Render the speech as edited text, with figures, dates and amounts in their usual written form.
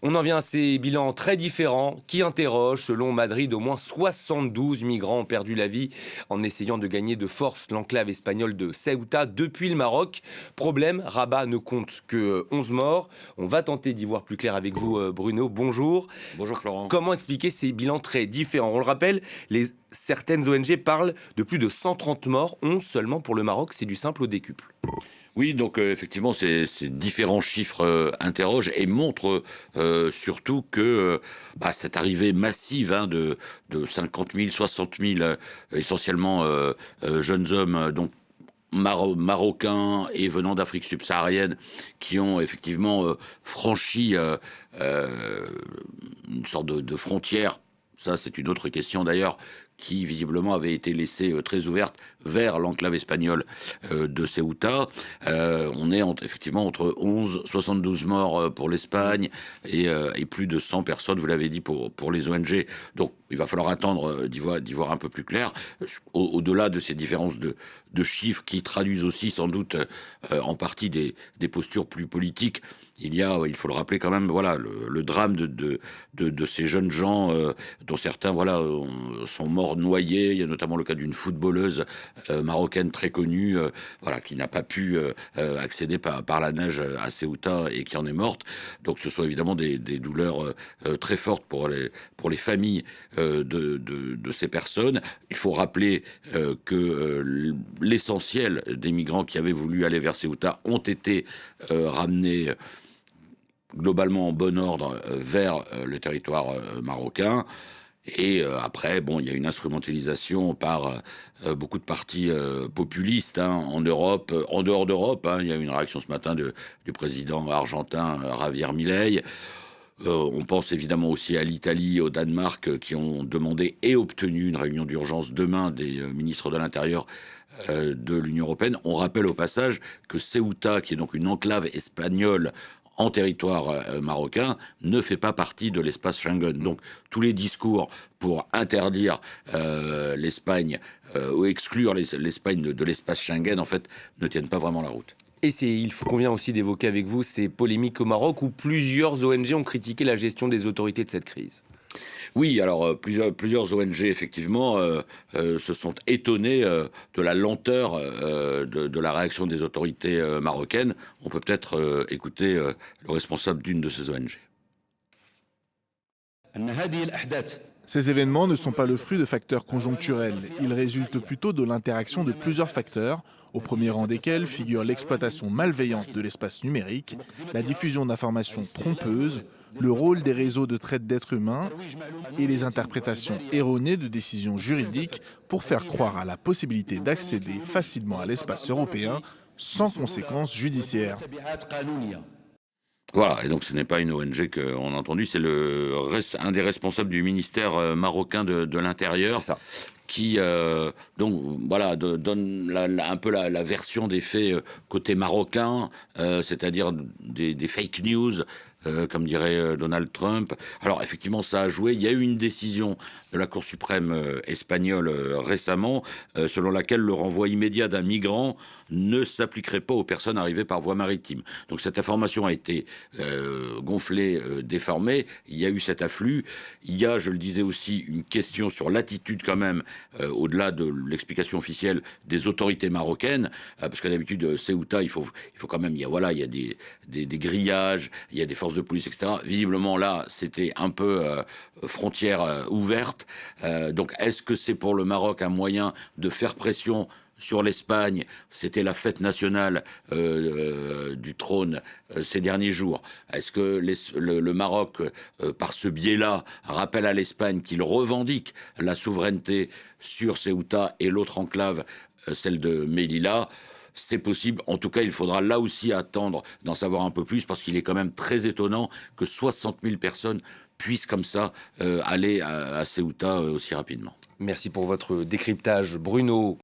On en vient à ces bilans très différents qui interrogent. Selon Madrid, au moins 72 migrants ont perdu la vie en essayant de gagner de force l'enclave espagnole de Ceuta depuis le Maroc. Problème, Rabat ne compte que 11 morts. On va tenter d'y voir plus clair avec vous, Bruno. Bonjour. Bonjour Florent. Comment expliquer ces bilans très différents? On le rappelle, certaines ONG parlent de plus de 130 morts, 11 seulement pour le Maroc. C'est du simple au décuple. Oui, donc effectivement, ces différents chiffres interrogent et montrent surtout que cette arrivée massive de 50 000, 60 000, essentiellement jeunes hommes, donc marocains et venant d'Afrique subsaharienne, qui ont effectivement franchi une sorte de frontière. Ça, c'est une autre question d'ailleurs, qui visiblement avait été laissée très ouverte vers l'enclave espagnole de Ceuta. On est effectivement entre 11, 72 morts pour l'Espagne et plus de 100 personnes, vous l'avez dit, pour les ONG. Donc il va falloir attendre d'y voir un peu plus clair, au-delà de ces différences de chiffres qui traduisent aussi sans doute en partie des postures plus politiques. Il faut le rappeler quand même, voilà, le drame de ces jeunes gens dont certains sont morts noyés. Il y a notamment le cas d'une footballeuse marocaine très connue, qui n'a pas pu accéder par la neige à Ceuta et qui en est morte. Donc ce sont évidemment des douleurs très fortes pour les familles de ces personnes. Il faut rappeler que l'essentiel des migrants qui avaient voulu aller vers Ceuta ont été ramenés globalement en bon ordre vers le territoire marocain. Et après, il y a une instrumentalisation par beaucoup de partis populistes en Europe, en dehors d'Europe. Il y a eu une réaction ce matin du président argentin Javier Milei. On pense évidemment aussi à l'Italie, au Danemark, qui ont demandé et obtenu une réunion d'urgence demain des ministres de l'Intérieur de l'Union européenne. On rappelle au passage que Ceuta, qui est donc une enclave espagnole en territoire marocain, ne fait pas partie de l'espace Schengen. Donc tous les discours pour interdire l'Espagne ou exclure l'Espagne de l'espace Schengen, en fait, ne tiennent pas vraiment la route. Et il convient aussi d'évoquer avec vous ces polémiques au Maroc où plusieurs ONG ont critiqué la gestion des autorités de cette crise. Oui, alors plusieurs ONG, effectivement, se sont étonnées de la lenteur de la réaction des autorités marocaines. On peut peut-être écouter le responsable d'une de ces ONG. Ces événements ne sont pas le fruit de facteurs conjoncturels. Ils résultent plutôt de l'interaction de plusieurs facteurs, au premier rang desquels figure l'exploitation malveillante de l'espace numérique, la diffusion d'informations trompeuses, le rôle des réseaux de traite d'êtres humains et les interprétations erronées de décisions juridiques pour faire croire à la possibilité d'accéder facilement à l'espace européen sans conséquences judiciaires. Voilà, et donc ce n'est pas une ONG qu'on a entendu, c'est un des responsables du ministère marocain de l'Intérieur. C'est ça. Qui donne un peu la version des faits côté marocain, c'est-à-dire des fake news, comme dirait Donald Trump. Alors effectivement, ça a joué. Il y a eu une décision de la Cour suprême espagnole récemment, selon laquelle le renvoi immédiat d'un migrant ne s'appliquerait pas aux personnes arrivées par voie maritime. Donc cette information a été gonflée, déformée. Il y a eu cet afflux. Il y a, je le disais aussi, une question sur l'attitude quand même, au-delà de l'explication officielle des autorités marocaines, parce que d'habitude, Ceuta, il faut quand même, il y a des grillages, il y a des forces de police, etc. Visiblement, là, c'était un peu frontière ouverte. Donc, est-ce que c'est pour le Maroc un moyen de faire pression sur l'Espagne? C'était la fête nationale du trône ces derniers jours. Est-ce que le Maroc, par ce biais-là, rappelle à l'Espagne qu'il revendique la souveraineté sur Ceuta et l'autre enclave, celle de Melilla? C'est possible. En tout cas, il faudra là aussi attendre d'en savoir un peu plus, parce qu'il est quand même très étonnant que 60 000 personnes puissent comme ça aller à Ceuta aussi rapidement. Merci pour votre décryptage, Bruno.